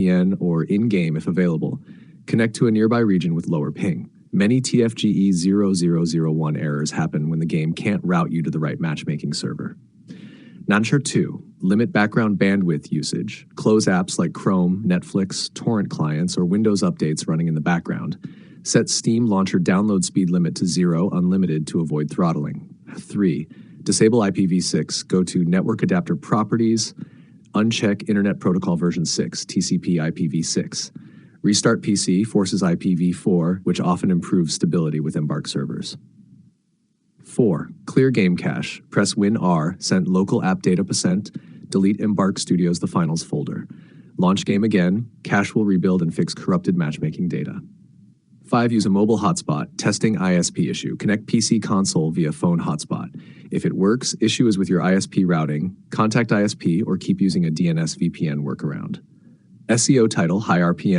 VPN or in-game if available. Connect to a nearby region with lower ping. Many TFGE0001 errors happen when the game can't route you to the right matchmaking server. Notcher 2. Limit background bandwidth usage. Close apps like Chrome, Netflix, torrent clients, or Windows updates running in the background. Set Steam Launcher download speed limit to 0 unlimited to avoid throttling. 3. Disable IPv6. Go to Network Adapter Properties. Uncheck Internet Protocol version 6, TCP IPv6. Restart PC forces IPv4, which often improves stability with Embark servers. 4. Clear game cache. Press Win R, send local app data %, delete Embark Studios the finals folder. Launch game again, cache will rebuild and fix corrupted matchmaking data. 5. Use a mobile hotspot, testing ISP issue. Connect PC console via phone hotspot. If it works, issue is with your ISP routing, contact ISP or keep using a DNS VPN workaround. SEO title, high RPM.